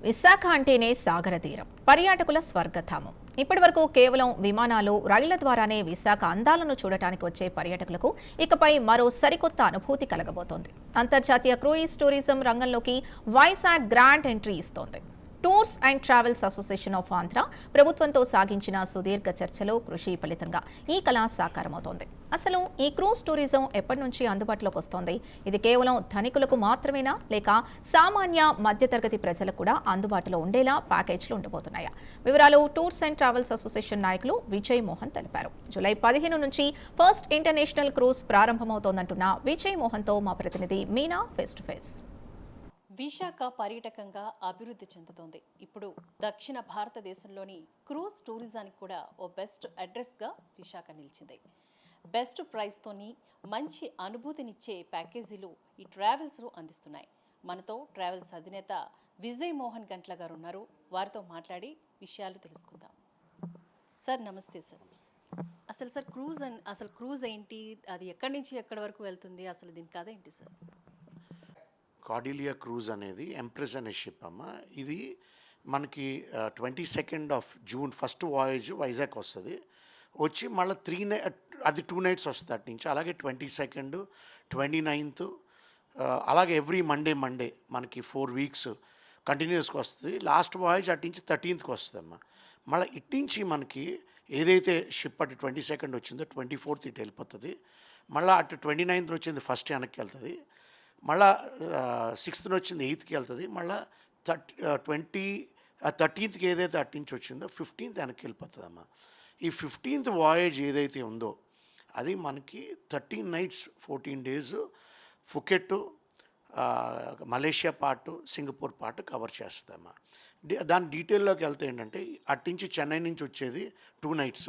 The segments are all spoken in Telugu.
విశాఖ అంటేనే సాగర తీరం, పర్యాటకుల స్వర్గధామం. ఇప్పటి వరకు కేవలం విమానాలు, రైళ్ల ద్వారానే విశాఖ అందాలను చూడటానికి వచ్చే పర్యాటకులకు ఇకపై మరో సరికొత్త అనుభూతి కలగబోతోంది. అంతర్జాతీయ క్రూయిజ్ టూరిజం రంగంలోకి వైజాగ్ గ్రాండ్ ఎంట్రీ ఇస్తోంది. Tours and travels association of Andhra ప్రభుత్వంతో సాగించిన సుదీర్ఘ చర్చలో కృషి ఫలితంగా ఈ కళ సాకారమవుతోంది. అసలు ఈ క్రూజ్ టూరిజం ఎప్పటి నుంచి అందుబాటులోకి వస్తోంది? ఇది కేవలం ధనికులకు మాత్రమేనా, లేక సామాన్య మధ్యతరగతి ప్రజలకు కూడా అందుబాటులో ఉండేలా ప్యాకేజీలు ఉండబోతున్నాయా? వివరాలు టూర్స్ అండ్ ట్రావెల్స్ అసోసియేషన్ నాయకులు విజయ్ మోహన్ తెలిపారు. జూలై 15 నుంచి ఫస్ట్ ఇంటర్నేషనల్ క్రూజ్ ప్రారంభమవుతోందంటున్న విజయ్ మోహన్తో మా ప్రతినిధి Meena face to face. Visakha పర్యాటకంగా అభివృద్ధి చెందుతోంది. ఇప్పుడు దక్షిణ భారతదేశంలోని క్రూజ్ టూరిజానికి కూడా ఓ బెస్ట్ అడ్రస్గా విశాఖ నిలిచింది. బెస్ట్ ప్రైస్తోని మంచి అనుభూతినిచ్చే ప్యాకేజీలు ఈ ట్రావెల్స్ అందిస్తున్నాయి. మనతో ట్రావెల్స్ అధినేత విజయ్ మోహన్ గంట్ల గారు ఉన్నారు. వారితో మాట్లాడి విషయాలు తెలుసుకుందాం. సార్ నమస్తే సార్. అసలు క్రూజ్ ఏంటి, అది ఎక్కడి నుంచి ఎక్కడి వరకు వెళ్తుంది, అసలు దీని కథ ఏంటి సార్? కార్డిలియా క్రూజ్ అనేది ఎంప్రెస్ అనే షిప్ అమ్మ. ఇది మనకి 22nd of June first voyage Vizag వస్తుంది. వచ్చి మళ్ళీ అది 2 nights వస్తుంది అటు నుంచి. అలాగే 22nd, 29th, అలాగే ఎవ్రీ మండే మనకి 4 weeks కంటిన్యూస్గా వస్తుంది. లాస్ట్ వాయేజ్ అటు నుంచి 13th వస్తుంది అమ్మ. మళ్ళీ ఇటు నుంచి మనకి ఏదైతే షిప్ అటు 22nd వచ్చిందో 24th ఇటు వెళ్ళిపోతుంది. మళ్ళీ అటు 29th వచ్చింది ఫస్ట్ వెనక్కి వెళ్తుంది. మళ్ళా 6th వచ్చింది 8th వెళ్తుంది. మళ్ళీ 13th ఏదైతే అటు నుంచి వచ్చిందో 15th వెనక్కి వెళ్ళిపోతుందమ్మా. ఈ 15th వాయేజ్ ఏదైతే ఉందో అది మనకి 13 nights 14 days Phuket, Malaysia part, Singapore part cover చేస్తుందమ్మా. దాని డీటెయిల్లోకి వెళ్తే ఏంటంటే అటు నుంచి చెన్నై నుంచి వచ్చేది 2 nights,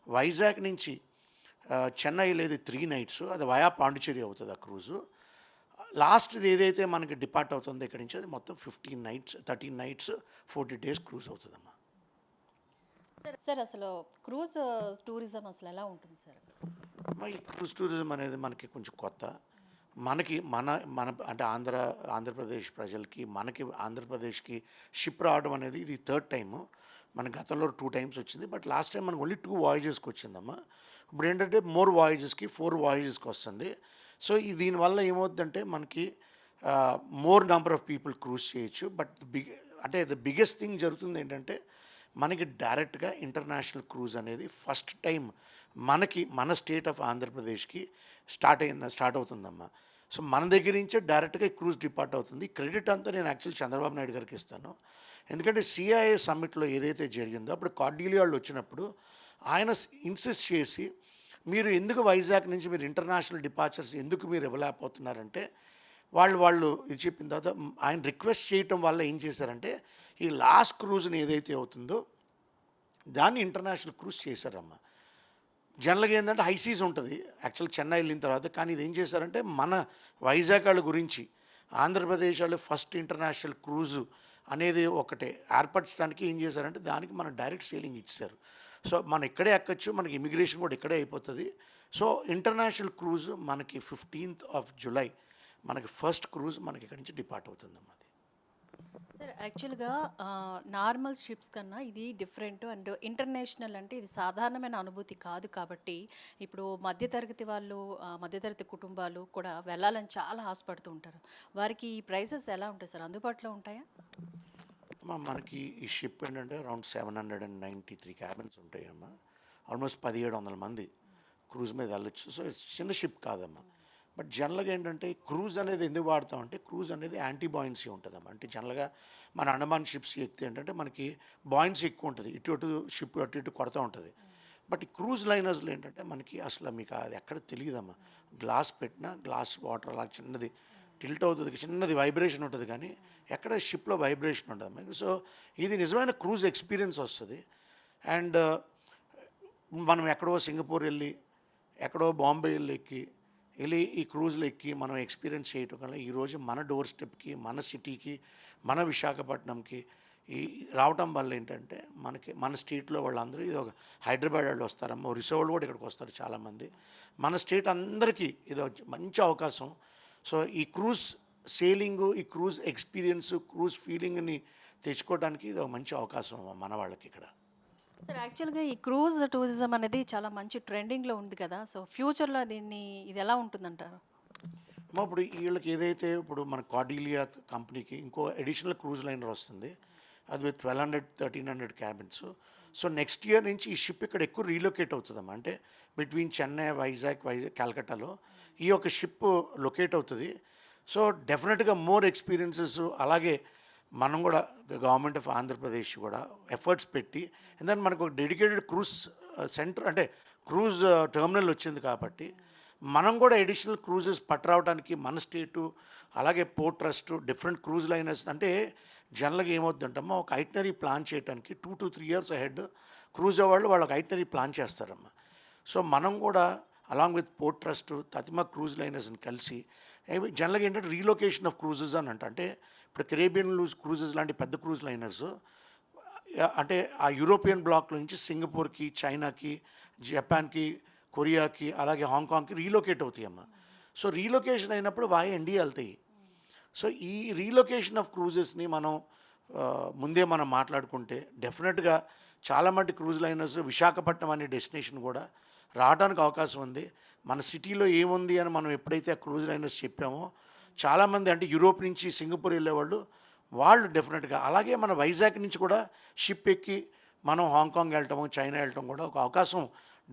వైజాగ్ నుంచి చెన్నై లేదు 3 nights, అది వయా పాండిచేరి అవుతుంది ఆ క్రూజు. లాస్ట్ ఏదైతే మనకి డిపార్ట్ అవుతుందో ఇక్కడి నుంచి అది మొత్తం 15 nights 13 nights 40 days క్రూజ్ అవుతుందమ్మా. సార్ అసలు క్రూజ్ టూరిజం అసలు ఎలా ఉంటుంది సార్? ఈ క్రూజ్ టూరిజం అనేది మనకి కొంచెం కొత్త. మనకి మన అంటే ఆంధ్రప్రదేశ్ ప్రజలకి, మనకి ఆంధ్రప్రదేశ్కి షిప్ రావడం అనేది ఇది 3rd time. మన గతంలో 2 times వచ్చింది, బట్ లాస్ట్ టైం మనకు ఓన్లీ 2 voyagesకి వచ్చిందమ్మా. ఇప్పుడు ఏంటంటే 4 voyagesకి 4 voyagesకి వస్తుంది. సో దీనివల్ల ఏమవుతుందంటే మనకి more number of people cruise చేయొచ్చు. బట్ ద బిగ్గెస్ట్ థింగ్ జరుగుతుంది ఏంటంటే మనకి డైరెక్ట్గా ఇంటర్నేషనల్ క్రూజ్ అనేది ఫస్ట్ టైం మన స్టేట్ ఆఫ్ ఆంధ్రప్రదేశ్కి స్టార్ట్ అవుతుందమ్మా. సో మన దగ్గర నుంచే డైరెక్ట్గా క్రూజ్ డిపార్ట్ అవుతుంది. క్రెడిట్ అంతా నేను యాక్చువల్లీ చంద్రబాబు నాయుడు గారికి ఇస్తాను. ఎందుకంటే సిఐఏ సమ్మిట్లో ఏదైతే జరిగిందో అప్పుడు కార్డిలియా వాళ్ళు వచ్చినప్పుడు ఆయన ఇన్సిస్ట్ చేసి మీరు ఎందుకు వైజాగ్ నుంచి మీరు ఇంటర్నేషనల్ డిపార్చర్స్ ఎందుకు మీరు ఇవ్వలేకపోతున్నారంటే వాళ్ళు ఇది చెప్పిన తర్వాత ఆయన రిక్వెస్ట్ చేయటం వల్ల ఏం చేశారంటే ఈ లాస్ట్ క్రూజ్ని ఏదైతే అవుతుందో దాన్ని ఇంటర్నేషనల్ క్రూజ్ చేశారమ్మా. జనరల్గా ఏంటంటే హై సీజ్ ఉంటుంది యాక్చువల్ చెన్నై వెళ్ళిన తర్వాత. కానీ ఇది ఏం చేశారంటే మన వైజాగ్ వాళ్ళ గురించి ఆంధ్రప్రదేశ్ వాళ్ళు ఫస్ట్ ఇంటర్నేషనల్ క్రూజు అనేది ఒకటే ఏర్పరచడానికి ఏం చేశారంటే దానికి మన డైరెక్ట్ సేలింగ్ ఇచ్చారు. సో మనం ఇక్కడే ఎక్కచ్చు, మనకి ఇమిగ్రేషన్ కూడా ఇక్కడే అయిపోతుంది. సో ఇంటర్నేషనల్ క్రూజ్ మనకి 15th of July మనకి ఫస్ట్ క్రూజ్ మనకి ఇక్కడి నుంచి డిపార్ట్ అవుతుందమ్మా. అది సార్ యాక్చువల్గా నార్మల్ షిప్స్ కన్నా ఇది డిఫరెంట్ అండ్ ఇంటర్నేషనల్ అంటే ఇది సాధారణమైన అనుభూతి కాదు. కాబట్టి ఇప్పుడు మధ్యతరగతి కుటుంబాలు కూడా వెళ్ళాలని చాలా ఆశపడుతూ ఉంటారు. వారికి ఈ ప్రైసెస్ ఎలా ఉంటాయి సార్, అందుబాటులో ఉంటాయా? మనకి ఈ షిప్ ఏంటంటే అరౌండ్ 793 cabins ఉంటాయమ్మా. ఆల్మోస్ట్ 1700 మంది క్రూజ్ మీద వెళ్ళొచ్చు. సో చిన్న షిప్ కాదమ్మా. బట్ జనరల్గా ఏంటంటే క్రూజ్ అనేది ఎందుకు వాడతామంటే క్రూజ్ అనేది యాంటీ బాయిన్సీ ఉంటుందమ్మా. అంటే జనరల్గా మన అండమాన్ షిప్స్ ఎక్కితే ఏంటంటే మనకి బాయిన్సీ ఎక్కువ ఉంటుంది, ఇటు షిప్ అటు కొడతా ఉంటుంది. బట్ ఈ క్రూజ్ లైనర్స్లో ఏంటంటే మనకి అసలు మీకు అది ఎక్కడ తెలియదమ్మా. గ్లాస్ పెట్టినా గ్లాస్ వాటర్ అలా చిన్నది టిల్ట్ అవుతుంది, చిన్నది వైబ్రేషన్ ఉంటుంది, కానీ ఎక్కడ షిప్లో వైబ్రేషన్ ఉంటుంది మీకు. సో ఇది నిజమైన క్రూజ్ ఎక్స్పీరియన్స్ వస్తుంది. అండ్ మనం ఎక్కడో సింగపూర్ వెళ్ళి ఎక్కడో బాంబే వెళ్ళి ఈ క్రూజ్లో ఎక్కి మనం ఎక్స్పీరియన్స్ చేయటం వల్ల ఈరోజు మన డోర్ స్టెప్కి, మన సిటీకి, మన విశాఖపట్నంకి రావటం వల్ల ఏంటంటే మన స్టేట్లో వాళ్ళందరూ ఇది ఒక హైదరాబాద్ వాళ్ళు వస్తారమ్మా, రిసో వాళ్ళు కూడా ఇక్కడికి వస్తారు చాలామంది. మన స్టేట్ అందరికీ ఇది మంచి అవకాశం. సో ఈ క్రూజ్ సేలింగ్, ఈ క్రూజ్ ఎక్స్పీరియన్స్, క్రూజ్ ఫీలింగ్ని తెచ్చుకోవడానికి ఇది ఒక మంచి అవకాశం మన వాళ్ళకి ఇక్కడ. సార్ యాక్చువల్గా ఈ క్రూజ్ టూరిజం అనేది చాలా మంచి ట్రెండింగ్లో ఉంది కదా, సో ఫ్యూచర్లో ఇది ఎలా ఉంటుందంటారు? ఇప్పుడు వీళ్ళకి ఏదైతే ఇప్పుడు మన కార్డిలియా కంపెనీకి ఇంకో అడిషనల్ క్రూజ్ లైనర్ వస్తుంది, అది with 1200-1300 cabins. So next year నుంచి ఈ షిప్ ఇక్కడ ఎక్కువ రీలొకేట్ అవుతుందమ్మా. అంటే బిట్వీన్ చెన్నై, వైజాగ్, కాల్కటాలో ఈ యొక్క షిప్ లొకేట్ అవుతుంది. సో డెఫినెట్గా మోర్ ఎక్స్పీరియన్సెస్, అలాగే మనం కూడా గవర్నమెంట్ ఆఫ్ ఆంధ్రప్రదేశ్ కూడా ఎఫర్ట్స్ పెట్టి, ఎందుకంటే మనకు ఒక డెడికేటెడ్ క్రూజ్ సెంటర్ అంటే క్రూజ్ టెర్మినల్ వచ్చింది కాబట్టి మనం కూడా అడిషనల్ క్రూజెస్ పట్టరావడానికి మన స్టేటు, అలాగే port trust, different cruise liners, అంటే జనరల్గా ఏమవుతుందంటమ్మా, ఒక ఐటనరీ ప్లాన్ చేయడానికి 2 to 3 years అహెడ్ క్రూజ్ వాళ్ళు వాళ్ళకి ఐటనరీ ప్లాన్ చేస్తారమ్మా. సో మనం కూడా అలాంగ్ విత్ పోర్ట్ ట్రస్ట్, తతిమా క్రూజ్ లైనర్స్ని కలిసి జనరల్గా ఏంటంటే రీలొకేషన్ ఆఫ్ క్రూజెస్ అని అంటే ఇప్పుడు కెరేబియన్ క్రూజెస్ లాంటి పెద్ద క్రూజ్ లైనర్స్ అంటే ఆ యూరోపియన్ బ్లాక్లో నుంచి సింగపూర్కి, చైనాకి, జపాన్కి, కొరియాకి, అలాగే హాంకాంగ్కి రీలొకేట్ అవుతాయి అమ్మ. సో రీలొకేషన్ అయినప్పుడు ఇండియా వెళ్తాయి. సో ఈ రీలొకేషన్ ఆఫ్ క్రూజెస్ని మనం ముందే మనం మాట్లాడుకుంటే డెఫినెట్గా చాలా మట్టి క్రూజ్ లైనర్స్ విశాఖపట్నం అనే డెస్టినేషన్ కూడా రావడానికి అవకాశం ఉంది. మన సిటీలో ఏముంది అని మనం ఎప్పుడైతే ఆ క్రూజ్ లైనర్స్ చెప్పామో చాలామంది అంటే యూరోప్ నుంచి సింగపూర్ వెళ్ళేవాళ్ళు వాళ్ళు డెఫినెట్గా, అలాగే మన వైజాగ్ నుంచి కూడా షిప్ ఎక్కి మనం హాంకాంగ్ వెళ్ళటము, చైనా వెళ్ళటం కూడా ఒక అవకాశం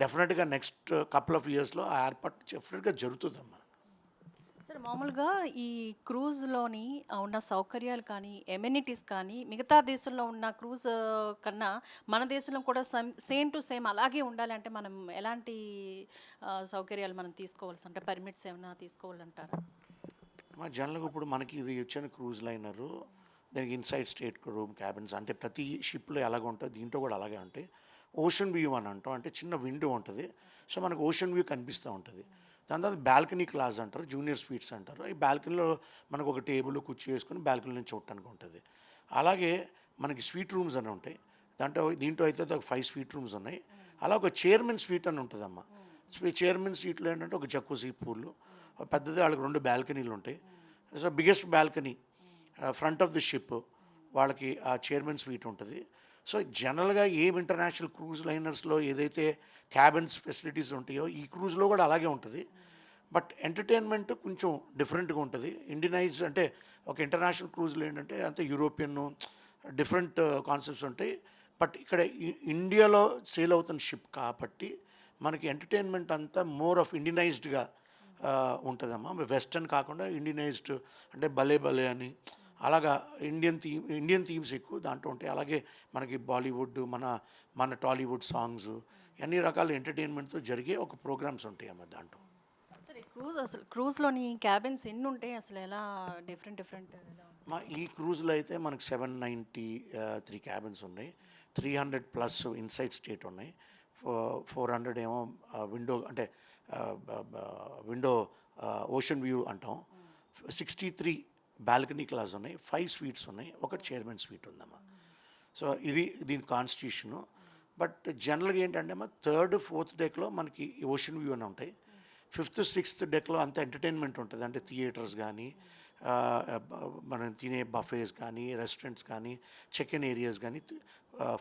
డెఫినెట్గా నెక్స్ట్ కపుల్ ఆఫ్ ఇయర్స్లో ఆ ఏర్పాటు డెఫినెట్గా జరుగుతుందమ్మా. సార్ మామూలుగా ఈ క్రూజ్లోని ఉన్న సౌకర్యాలు కానీ, ఎమ్యూనిటీస్ కానీ మిగతా దేశంలో ఉన్న క్రూజ్ కన్నా మన దేశంలో కూడా సేమ్ టు సేమ్ అలాగే ఉండాలంటే మనం ఎలాంటి సౌకర్యాలు మనం తీసుకోవాల్సి అంటే పర్మిట్స్ ఏమైనా తీసుకోవాలంటారా? మా జనరల్గా ఇప్పుడు మనకి ఇది వచ్చిన క్రూజ్ లైనరు, దానికి ఇన్సైడ్ స్టేట్ రూమ్ క్యాబిన్స్, అంటే ప్రతి షిప్లో ఎలాగ ఉంటుంది దీంట్లో కూడా అలాగే ఉంటాయి. ఓషన్ వ్యూ అని అంటాం, అంటే చిన్న విండో ఉంటుంది. సో మనకు ఓషన్ వ్యూ కనిపిస్తూ ఉంటుంది. దాని తర్వాత బాల్కనీ క్లాస్ అంటారు, జూనియర్ స్వీట్స్ అంటారు. ఈ బాల్కనీలో మనకు ఒక టేబుల్ కుర్చీ వేసుకొని బాల్కనీ నుంచి చూడటానికి ఉంటుంది. అలాగే మనకి స్వీట్ రూమ్స్ అని ఉంటాయి. దీంట్లో అయితే ఒక 5 స్వీట్ రూమ్స్ ఉన్నాయి. అలా ఒక చైర్మన్ స్వీట్ అని ఉంటుందమ్మా. చైర్మన్ స్వీట్లో ఏంటంటే ఒక జక్కూసీ పూల్ పెద్దది, వాళ్ళకి 2 బాల్కనీలు ఉంటాయి. So biggest balcony front of the ship వాళ్ళకి ఆ చైర్మన్ స్వీట్ ఉంటుంది. సో జనరల్గా ఏం ఇంటర్నేషనల్ క్రూజ్ లైనర్స్లో ఏదైతే క్యాబిన్స్ ఫెసిలిటీస్ ఉంటాయో ఈ క్రూజ్లో కూడా అలాగే ఉంటుంది. బట్ ఎంటర్టైన్మెంట్ కొంచెం డిఫరెంట్గా ఉంటుంది. ఇండియనైజ్ అంటే ఒక ఇంటర్నేషనల్ క్రూజ్లో ఏంటంటే అంతే యూరోపియన్ డిఫరెంట్ కాన్సెప్ట్స్ ఉంటాయి. బట్ ఇక్కడ ఇండియాలో సేల్ అవుతున్న షిప్ కాబట్టి మనకి ఎంటర్టైన్మెంట్ అంతా మోర్ ఆఫ్ ఇండియనైజ్డ్గా ఉంటుందమ్మా. వెస్టర్న్ కాకుండా ఇండియనైజ్డ్, అంటే భలే భలే అని అలాగా ఇండియన్ థీమ్స్ ఎక్కువ దాంట్లో ఉంటాయి. అలాగే మనకి బాలీవుడ్, మన టాలీవుడ్ సాంగ్స్, అన్ని రకాల ఎంటర్టైన్మెంట్తో జరిగే ఒక ప్రోగ్రామ్స్ ఉంటాయి అమ్మ దాంట్లో. సరే క్రూజ్లోని క్యాబిన్స్ ఎన్ని ఉంటాయి అసలు, ఎలా డిఫరెంట్ మా ఈ క్రూజ్లో అయితే మనకి 793 క్యాబిన్స్ ఉన్నాయి. 300+ ఇన్సైడ్ స్టేట్ ఉన్నాయి. 400 ఏమో విండో అంటే విండో ఓషన్ వ్యూ అంటాం. 63 బాల్కనీ క్లాస్ ఉన్నాయి. 5 స్వీట్స్ ఉన్నాయి. ఒకటి చైర్మన్ స్వీట్ ఉందమ్మా. సో ఇది దీని కాన్స్టిట్యూషను. బట్ జనరల్గా ఏంటంటే అమ్మా 3rd, 4th డెక్లో మనకి ఓషన్ వ్యూ అని ఉంటాయి. 5th, 6th డెక్లో అంత ఎంటర్టైన్మెంట్ ఉంటుంది. అంటే థియేటర్స్ కానీ, మనం తినే బఫేస్ కానీ, రెస్టారెంట్స్ కానీ, చెక్ ఇన్ ఏరియాస్ కానీ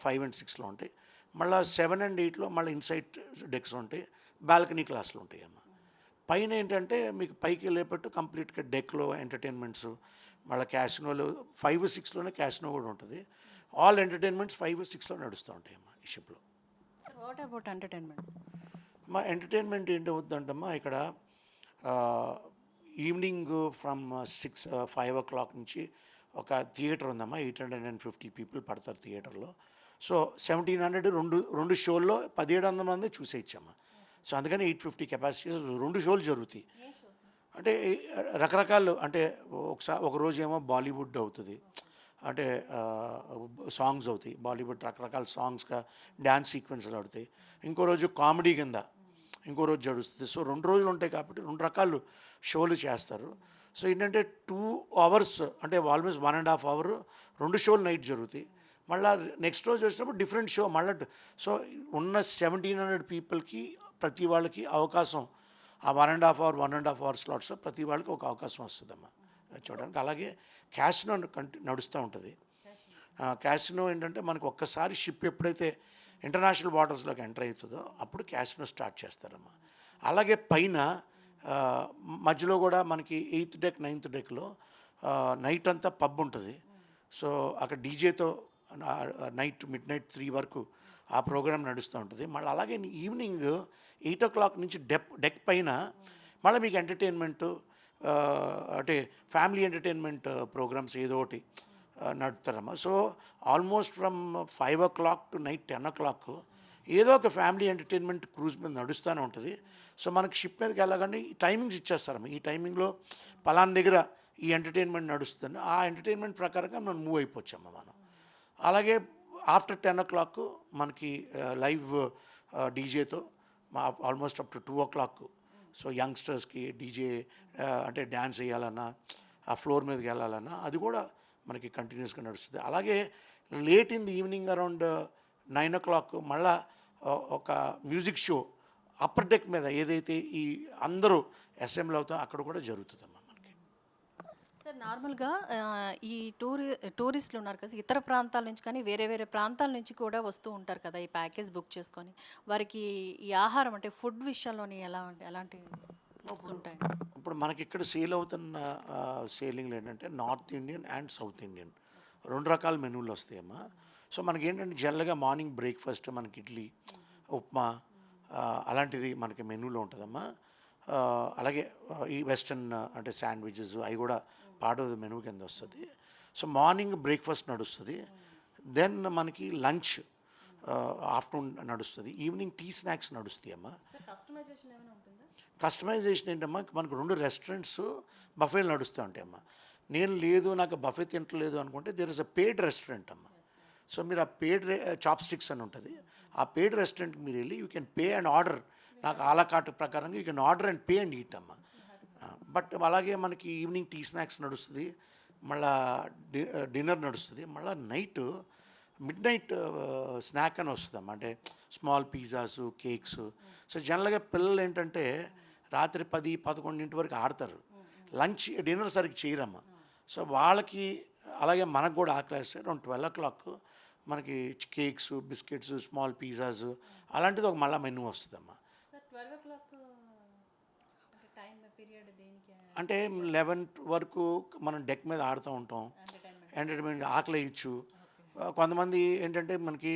5 and 6లో ఉంటాయి. మళ్ళీ 7 and 8లో మళ్ళీ ఇన్సైడ్ డెక్స్ ఉంటాయి. బాల్కనీ క్లాసులు ఉంటాయి అమ్మ. పైన ఏంటంటే మీకు పైకి వెళ్ళేపట్టు కంప్లీట్గా డెక్లో ఎంటర్టైన్మెంట్స్, మళ్ళీ క్యాసినోలో 5, 6లోనే క్యాసినో కూడా ఉంటుంది. ఆల్ ఎంటర్టైన్మెంట్స్ 5, 6లో నడుస్తూ ఉంటాయి అమ్మా ఈ షిప్లో. What about entertainments? మా ఎంటర్టైన్మెంట్ ఏంటవుతుందంటమ్మా ఇక్కడ ఈవినింగ్ ఫ్రమ్ 5 o'clock నుంచి ఒక థియేటర్ ఉందమ్మా. 850 people పడతారు థియేటర్లో. సో 1700 రెండు షోల్లో 1700 మంది చూసేయచ్చమ్మా. సో అందుకని 850 కెపాసిటీ 2 షోలు జరుగుతాయి. అంటే రకరకాలు, అంటే ఒకరోజు ఏమో బాలీవుడ్ అవుతుంది, అంటే సాంగ్స్ అవుతాయి బాలీవుడ్, రకరకాల సాంగ్స్గా డ్యాన్స్ సీక్వెన్స్లు అవుతాయి. ఇంకో రోజు కామెడీ కింద ఇంకో రోజు జరుగుతుంది. సో 2 రోజులు ఉంటాయి కాబట్టి 2 రకాలు షోలు చేస్తారు. సో ఏంటంటే 2 hours అంటే ఆల్మోస్ట్ 1.5 hour 2 షోలు నైట్ జరుగుతాయి. మళ్ళీ నెక్స్ట్ రోజు వచ్చినప్పుడు డిఫరెంట్ షో మళ్ళీ. సో ఉన్న 1700 పీపుల్కి ప్రతి వాళ్ళకి అవకాశం ఆ 1.5 hour స్లాట్స్లో ప్రతి వాళ్ళకి ఒక అవకాశం వస్తుందమ్మా చూడడానికి. అలాగే క్యాసినో నడుస్తూ ఉంటుంది. క్యాసినో ఏంటంటే మనకు ఒక్కసారి షిప్ ఎప్పుడైతే ఇంటర్నేషనల్ వాటర్స్లోకి ఎంటర్ అవుతుందో అప్పుడు క్యాసినో స్టార్ట్ చేస్తారమ్మా. అలాగే పైన మధ్యలో కూడా మనకి 8th డెక్ 9th డెక్లో నైట్ అంతా పబ్ ఉంటుంది. సో అక్కడ డీజేతో నైట్ మిడ్ నైట్ 3 వరకు ఆ ప్రోగ్రామ్ నడుస్తూ ఉంటుంది. మళ్ళీ అలాగే ఈవినింగ్ 8 o'clock నుంచి డెక్ పైన మళ్ళీ మీకు ఎంటర్టైన్మెంటు అంటే ఫ్యామిలీ ఎంటర్టైన్మెంట్ ప్రోగ్రామ్స్ ఏదో ఒకటి నడుపుతారమ్మా. So almost from 5 o'clock to night 10 o'clock ఏదో ఒక ఫ్యామిలీ ఎంటర్టైన్మెంట్ క్రూజ్ మీద నడుస్తూనే ఉంటుంది. సో మనకి షిప్ మీదకి వెళ్ళగానే ఈ టైమింగ్స్ ఇచ్చేస్తారమ్మా. ఈ టైమింగ్లో పలానా దగ్గర ఈ ఎంటర్టైన్మెంట్ నడుస్తుంది, ఆ ఎంటర్టైన్మెంట్ ప్రకారంగా మనం మూవ్ అయిపోవచ్చమ్మా మనం. అలాగే ఆఫ్టర్ 10 o'clock మనకి లైవ్ డీజేతో almost up to 2 o'clock. So యంగ్స్టర్స్కి డీజే అంటే డ్యాన్స్ వేయాలన్నా ఆ ఫ్లోర్ మీదకి వెళ్ళాలన్నా అది కూడా మనకి కంటిన్యూస్గా నడుస్తుంది. అలాగే late in the evening around 9 o'clock మళ్ళా ఒక మ్యూజిక్ షో అప్పర్ డెక్ మీద ఏదైతే ఈ అందరూ అసెంబ్లీ అవుతాం అక్కడ కూడా జరుగుతుందమ్మా మనకి. సార్ నార్మల్గా ఈ టూరిస్టులు ఉన్నారు కదా, ఇతర ప్రాంతాల నుంచి కానీ వేరే వేరే ప్రాంతాల నుంచి కూడా వస్తూ ఉంటారు కదా ఈ ప్యాకేజ్ బుక్ చేసుకొని. వారికి ఈ ఆహారం అంటే ఫుడ్ విషయంలోని ఎలాంటి ఉంటాయి? ఇప్పుడు మనకి ఇక్కడ సేల్ అవుతున్న సేలింగ్లు ఏంటంటే north Indian and south Indian 2 రకాల మెనూలు వస్తాయమ్మా. సో మనకి ఏంటంటే జనరల్గా మార్నింగ్ బ్రేక్ఫాస్ట్ మనకి ఇడ్లీ, ఉప్మా అలాంటిది మనకి మెనూలో ఉంటుందమ్మా. అలాగే ఈ వెస్టర్న్ అంటే శాండ్విచెస్ అవి కూడా పార్ట్ ఆఫ్ ద మెనూ కింద వస్తుంది. సో మార్నింగ్ బ్రేక్ఫాస్ట్ నడుస్తుంది, దెన్ మనకి లంచ్ ఆఫ్టర్నూన్ నడుస్తుంది, ఈవినింగ్ టీ స్నాక్స్ నడుస్తాయి అమ్మా. కస్టమైజేషన్ ఏంటమ్మా మనకు 2 రెస్టారెంట్స్ బఫేలు నడుస్తూ ఉంటాయి అమ్మా. నేను లేదు నాకు బఫే తింటలేదు అనుకుంటే there is a paid restaurant అమ్మా. సో మీరు ఆ పెయిడ్ చాప్ స్టిక్స్ అని ఉంటుంది, ఆ పెయిడ్ రెస్టారెంట్కి మీరు వెళ్ళి you can pay and order. నాకు ఆలాకాట్ ప్రకారంగా you can order and pay and eat అమ్మా. బట్ అలాగే మనకి ఈవినింగ్ టీ స్నాక్స్ నడుస్తుంది, మళ్ళా డిన్నర్ నడుస్తుంది, మళ్ళీ నైట్ మిడ్ నైట్ స్నాక్ అని వస్తుందమ్మా. అంటే స్మాల్ పిజ్జాసు, కేక్స్. సో జనరల్గా పిల్లలు ఏంటంటే రాత్రి 10-11 వరకు ఆడతారు, లంచ్ డిన్నర్ సరిగ్గా చేయరమ్మా. సో వాళ్ళకి అలాగే మనకు కూడా ఆకలేస్తే అరౌండ్ 12 o'clock మనకి కేక్స్, బిస్కెట్స్, స్మాల్ పిజ్జాస్ అలాంటిది ఒక మళ్ళీ మెనూ వస్తుందమ్మా. అంటే 11 వరకు మనం డెక్ మీద ఆడుతూ ఉంటాం, ఎంటర్టైన్మెంట్ ఆకలి వేయచ్చు. కొంతమంది ఏంటంటే మనకి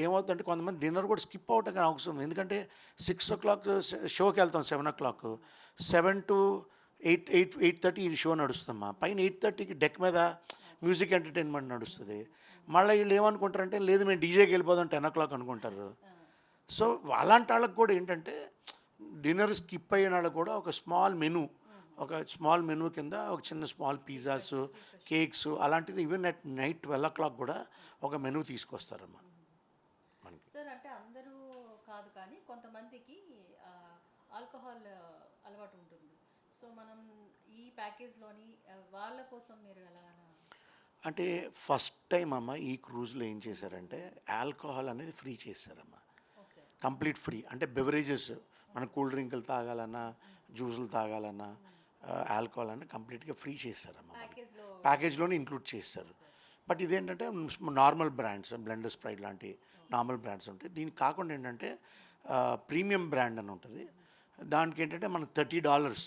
ఏమవుతుందంటే కొంతమంది డిన్నర్ కూడా స్కిప్ అవటానికి అవసరం ఉంది. ఎందుకంటే 6 o'clock షోకి వెళ్తాం, 7 o'clock, 7 to 8:30 ఈ షో నడుస్తుందమ్మా. పైన 8:30కి డెక్ మీద మ్యూజిక్ ఎంటర్టైన్మెంట్ నడుస్తుంది. మళ్ళీ వీళ్ళు ఏమనుకుంటారంటే లేదు మేము డీజేకి వెళ్ళిపోదాం 10 o'clock అనుకుంటారు. సో అలాంటి వాళ్ళకి కూడా ఏంటంటే డిన్నర్ స్కిప్ అయిన వాళ్ళకి కూడా ఒక స్మాల్ మెనూ కింద ఒక చిన్న స్మాల్ పిజ్జాస్, కేక్స్ అలాంటిది ఈవెన్ అట్ నైట్ 12 o'clock కూడా ఒక మెనూ తీసుకొస్తారమ్మా మనకి. సార్ అంటే అందరూ కాదు కానీ కొంతమందికి ఆల్కహాల్ అలవాటు ఉంటుంది. సో మనం ఈ ప్యాకేజ్లోని వాళ్ళ కోసం మీరు ఎలా అంటే ఫస్ట్ టైం అమ్మ ఈ క్రూజ్లో ఏం చేశారంటే ఆల్కహాల్ అనేది ఫ్రీ చేశారమ్మా. కంప్లీట్ ఫ్రీ అంటే బెవరేజెస్ మన కూల్ డ్రింకులు తాగాలన్నా, జ్యూసులు తాగాలన్నా, ఆల్కహాల్ అన్న కంప్లీట్గా ఫ్రీ చేశారమ్మా. ప్యాకేజ్లోనే ఇంక్లూడ్ చేస్తారు. బట్ ఇదేంటంటే నార్మల్ బ్రాండ్స్, బ్లెండర్ స్ప్రైట్ లాంటి నార్మల్ బ్రాండ్స్ ఉంటాయి. దీనికి కాకుండా ఏంటంటే ప్రీమియం బ్రాండ్ అని ఉంటుంది. దానికి ఏంటంటే మనం $30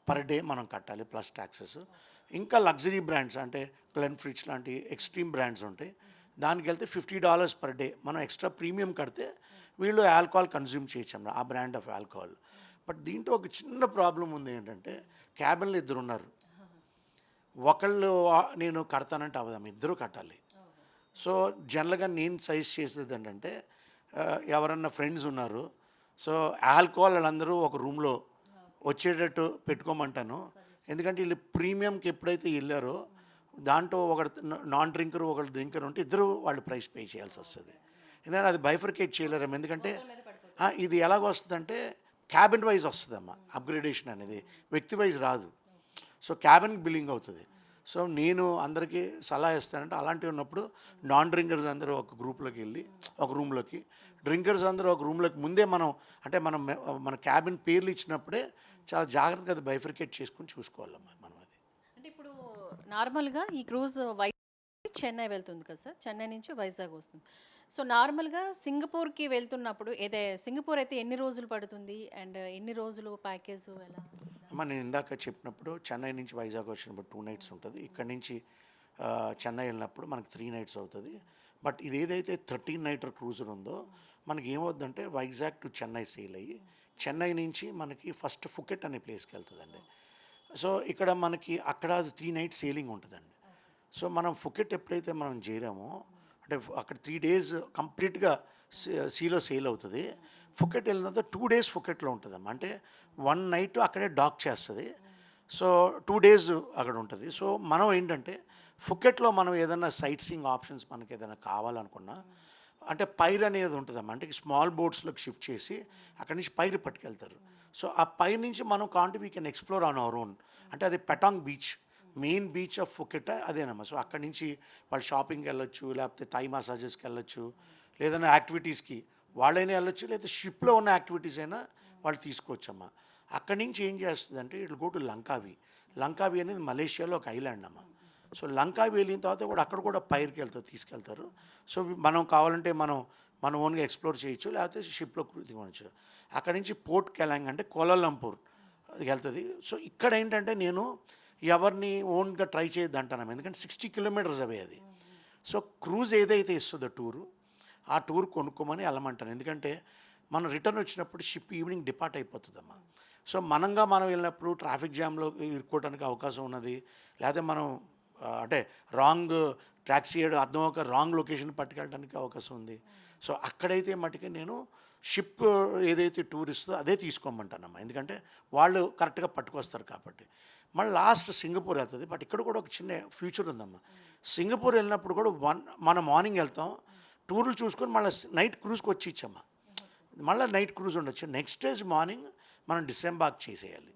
పర్ డే మనం కట్టాలి ప్లస్ ట్యాక్సెస్. ఇంకా లగ్జరీ బ్రాండ్స్ అంటే గ్లెన్ఫ్రిడ్జ్ లాంటి ఎక్స్ట్రీమ్ బ్రాండ్స్ ఉంటాయి, దానికి వెళ్తే $50 పర్ డే మనం ఎక్స్ట్రా ప్రీమియం కడితే వీళ్ళు ఆల్కహాల్ కన్జ్యూమ్ చేయొచ్చు ఆ బ్రాండ్ ఆఫ్ ఆల్కహాల్. బట్ దీంట్లో ఒక చిన్న ప్రాబ్లం ఉంది ఏంటంటే క్యాబిన్లో 2 ఉన్నారు, ఒకళ్ళు నేను కడతానంటే అవదాం, 2 కట్టాలి. సో జనరల్గా నేను సజెస్ట్ చేసేది ఏంటంటే ఎవరన్నా ఫ్రెండ్స్ ఉన్నారు, సో ఆల్కహాల్ వాళ్ళందరూ ఒక రూమ్లో వచ్చేటట్టు పెట్టుకోమంటాను. ఎందుకంటే వీళ్ళు ప్రీమియంకి ఎప్పుడైతే వెళ్ళారో దాంట్లో ఒకటి నాన్ డ్రింకర్ ఒకళ్ళు డ్రింకర్ ఉంటే 2 వాళ్ళు ప్రైస్ పే చేయాల్సి వస్తుంది. ఎందుకంటే అది బైఫర్కేట్ చేయలేరు. ఎందుకంటే ఇది ఎలాగ వస్తుందంటే క్యాబిన్ వైజ్ వస్తుందమ్మా అప్గ్రేడేషన్ అనేది, వ్యక్తి వైజ్ రాదు. సో క్యాబిన్ బిల్లింగ్ అవుతుంది. సో నేను అందరికీ సలహా ఇస్తానంటే అలాంటివి ఉన్నప్పుడు నాన్ డ్రింకర్స్ అందరూ ఒక గ్రూప్లోకి వెళ్ళి ఒక రూమ్లోకి, డ్రింకర్స్ అందరూ ఒక రూమ్లోకి ముందే మన క్యాబిన్ పేర్లు ఇచ్చినప్పుడే చాలా జాగ్రత్తగా అది బైఫర్కేట్ చేసుకుని చూసుకోవాలమ్మా మనం అది. నార్మల్గా ఈ క్రూజ్ చెన్నై వెళ్తుంది కదా సార్, చెన్నై నుంచి వైజాగ్ వస్తుంది. సో నార్మల్గా సింగపూర్కి వెళ్తున్నప్పుడు సింగపూర్ అయితే ఎన్ని రోజులు పడుతుంది అండ్ ఎన్ని రోజులు ప్యాకేజ్ ఎలా? అమ్మ నేను ఇందాక చెప్పినప్పుడు చెన్నై నుంచి వైజాగ్ వచ్చినప్పుడు 2 నైట్స్ ఉంటుంది. ఇక్కడ నుంచి చెన్నై వెళ్ళినప్పుడు మనకి 3 నైట్స్ అవుతుంది. బట్ ఇది ఏదైతే 13 నైటర్ క్రూజర్ ఉందో మనకి ఏమవుద్దంటే వైజాగ్ టు చెన్నై సేల్ అయ్యి చెన్నై నుంచి మనకి ఫస్ట్ ఫుకెట్ అనే ప్లేస్కి వెళ్తుందండి. సో ఇక్కడ మనకి అక్కడ 3 నైట్ సేలింగ్ ఉంటుందండి. సో మనం ఫుకెట్ ఎప్పుడైతే మనం చేరామో అంటే అక్కడ 3 డేస్ కంప్లీట్గా సీలో సేల్ అవుతుంది. ఫుకెట్ వెళ్ళిన తర్వాత 2 డేస్ ఫుకెట్లో ఉంటుందమ్మా. అంటే 1 నైట్ అక్కడే డాక్ చేస్తుంది. సో 2 డేస్ అక్కడ ఉంటుంది. సో మనం ఏంటంటే ఫుకెట్లో మనం ఏదైనా సైట్ సీయింగ్ ఆప్షన్స్ మనకి ఏదైనా కావాలనుకున్నా అంటే పైర్ అనేది ఉంటుందమ్మా. అంటే స్మాల్ బోట్స్లోకి షిఫ్ట్ చేసి అక్కడి నుంచి పైరు పట్టుకెళ్తారు. సో ఆ పై నుంచి మనం we can explore on our own. అంటే అది Patong beach, main beach of Phuket అదేనమ్మా. సో అక్కడి నుంచి వాళ్ళు షాపింగ్కి వెళ్ళొచ్చు, లేకపోతే థై మసాజెస్కి వెళ్ళొచ్చు, లేదన్నా యాక్టివిటీస్కి వాళ్ళైనా వెళ్ళొచ్చు, లేదా షిప్లో ఉన్న యాక్టివిటీస్ అయినా వాళ్ళు తీసుకోవచ్చమ్మా. అక్కడి నుంచి ఏం చేస్తుందంటే ఇట్ గో టు లంకావి. లంకావి అనేది మలేషియాలో ఒక ఐలాండ్ అమ్మా. సో లంకావి వెళ్ళిన తర్వాత కూడా అక్కడ కూడా పైర్కి తీసుకెళ్తారు. సో మనం కావాలంటే మనం ఓన్గా ఎక్స్ప్లోర్ చేయొచ్చు, లేకపోతే షిప్లో దిగవచ్చు. అక్కడి నుంచి పోర్ట్ కెలాంగ్ అంటే కోలాలంపూర్ వెళ్తుంది. సో ఇక్కడ ఏంటంటే నేను ఎవరిని ఓన్గా ట్రై చేయొద్దు అంటాను, ఎందుకంటే 60 కిలోమీటర్స్ అవే అది. సో క్రూజ్ ఏదైతే ఇస్తుందో టూరు, ఆ టూర్ కొనుక్కోమని వెళ్ళమంటాను. ఎందుకంటే మనం రిటర్న్ వచ్చినప్పుడు షిప్ ఈవినింగ్ డిపార్ట్ అయిపోతుందమ్మా. సో మనం వెళ్ళినప్పుడు ట్రాఫిక్ జామ్లో ఇరుక్కోవడానికి అవకాశం ఉన్నది, లేకపోతే మనం అంటే రాంగ్ ట్యాక్సీ అర్థం ఒక రాంగ్ లొకేషన్ పట్టుకెళ్ళడానికి అవకాశం ఉంది. సో అక్కడైతే మటుకే నేను షిప్ ఏదైతే టూర్ ఇస్తుందో అదే తీసుకోమంటానమ్మా. ఎందుకంటే వాళ్ళు కరెక్ట్గా పట్టుకొస్తారు కాబట్టి. మళ్ళీ లాస్ట్ సింగపూర్ వెళ్తుంది. బట్ ఇక్కడ కూడా ఒక చిన్న ఫ్యూచర్ ఉందమ్మా. సింగపూర్ వెళ్ళినప్పుడు కూడా మనం మార్నింగ్ వెళ్తాం, టూర్లు చూసుకొని మళ్ళీ నైట్ క్రూజ్కి వచ్చి ఇచ్చమ్మా. మళ్ళీ నైట్ క్రూజ్ ఉండొచ్చు. నెక్స్ట్ డే మార్నింగ్ మనం డిసెంబార్క్ చేసేయాలి.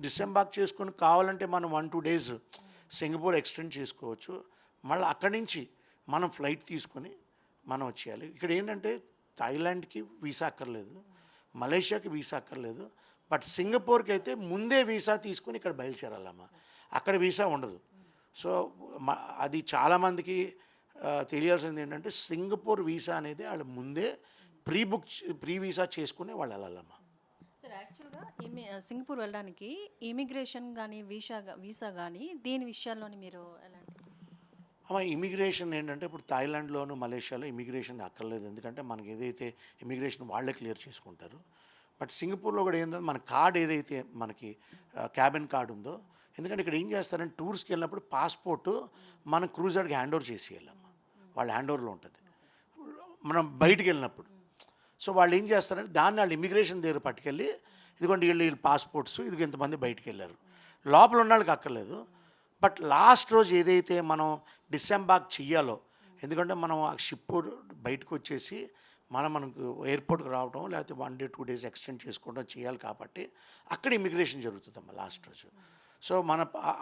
డిసెంబార్క్ చేసుకొని కావాలంటే మనం 1-2 డేస్ సింగపూర్ ఎక్స్టెండ్ చేసుకోవచ్చు. మళ్ళీ అక్కడి నుంచి మనం ఫ్లైట్ తీసుకొని మనం వచ్చేయాలి. ఇక్కడ ఏంటంటే థాయిలాండ్కి వీసా అక్కర్లేదు, మలేషియాకి వీసా అక్కర్లేదు. బట్ సింగపూర్కి అయితే ముందే వీసా తీసుకుని ఇక్కడ బయలుదేరాలమ్మా. అక్కడ వీసా ఉండదు. సో అది చాలామందికి తెలియాల్సింది ఏంటంటే సింగపూర్ వీసా అనేది వాళ్ళు ముందే ప్రీ వీసా చేసుకుని వాళ్ళు వెళ్ళాలమ్మా. సార్ యాక్చువల్గా సింగపూర్ వెళ్ళడానికి ఇమిగ్రేషన్ కానీ వీసా కానీ దీని విషయాల్లోని మీరు ఎలాంటి? అమ్మా ఇమిగ్రేషన్ ఏంటంటే ఇప్పుడు థాయిలాండ్లోను మలేషియాలో ఇమిగ్రేషన్ అక్కర్లేదు. ఎందుకంటే మనకి ఏదైతే ఇమిగ్రేషన్ వాళ్ళే క్లియర్ చేసుకుంటారు. బట్ సింగపూర్లో కూడా ఏంటంటే మన కార్డ్ ఏదైతే మనకి క్యాబిన్ కార్డ్ ఉందో, ఎందుకంటే ఇక్కడ ఏం చేస్తారంటే టూర్స్కి వెళ్ళినప్పుడు పాస్పోర్టు మనం క్రూజర్కి హ్యాండ్ ఓవర్ చేసి వెళ్ళాము. వాళ్ళ హ్యాండ్ ఓవర్లో ఉంటుంది మనం బయటికి వెళ్ళినప్పుడు. సో వాళ్ళు ఏం చేస్తారంటే దాన్ని వాళ్ళు ఇమిగ్రేషన్ దగ్గర పట్టుకెళ్ళి ఇదిగోండి వీళ్ళు పాస్పోర్ట్స్ ఇది ఇంతమంది బయటికి వెళ్ళారు, లోపల ఉన్న వాళ్ళకి అక్కర్లేదు. బట్ లాస్ట్ రోజు ఏదైతే మనం డిసెంబార్క్ చెయ్యాలో, ఎందుకంటే మనం ఆ షిప్ బయటకు వచ్చేసి మనకు ఎయిర్పోర్ట్కి రావడం లేకపోతే 1 day 2 days ఎక్స్టెండ్ చేసుకోవడం చేయాలి కాబట్టి అక్కడ ఇమిగ్రేషన్ జరుగుతుందమ్మా లాస్ట్ రోజు. సో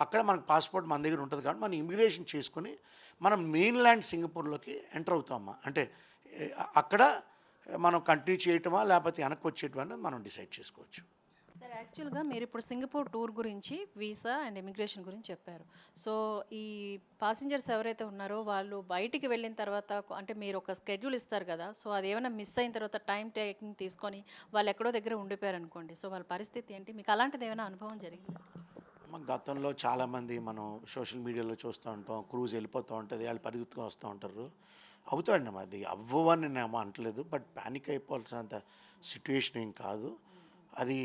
అక్కడ మనకు పాస్పోర్ట్ మన దగ్గర ఉంటుంది కాబట్టి మనం ఇమిగ్రేషన్ చేసుకుని మనం మెయిన్ల్యాండ్ సింగపూర్లోకి ఎంటర్ అవుతామమ్మా. అంటే అక్కడ మనం కంటిన్యూ చేయటమా లేకపోతే వెనక్కి వచ్చేయటం అనేది మనం డిసైడ్ చేసుకోవచ్చు. సార్ యాక్చువల్గా మీరు ఇప్పుడు సింగపూర్ టూర్ గురించి వీసా అండ్ ఇమిగ్రేషన్ గురించి చెప్పారు. సో ఈ పాసింజర్స్ ఎవరైతే ఉన్నారో వాళ్ళు బయటికి వెళ్ళిన తర్వాత అంటే మీరు ఒక స్కెడ్యూల్ ఇస్తారు కదా, సో అది ఏమైనా మిస్ అయిన తర్వాత టైం టేకింగ్ తీసుకొని వాళ్ళు ఎక్కడో దగ్గర ఉండిపోయారు అనుకోండి, సో వాళ్ళ పరిస్థితి ఏంటి? మీకు అలాంటిది ఏమైనా అనుభవం జరిగింది? గతంలో చాలామంది మనం సోషల్ మీడియాలో చూస్తూ ఉంటాం, క్రూజ్ వెళ్ళిపోతూ ఉంటుంది, వాళ్ళు పరిగెత్తుకొని వస్తూ ఉంటారు. అవుతాయండి అది అవ్వవని నేను అంటలేదు. బట్ ప్యానిక్ అయిపోవాల్సినంత సిచ్యువేషన్ ఏం కాదు అది.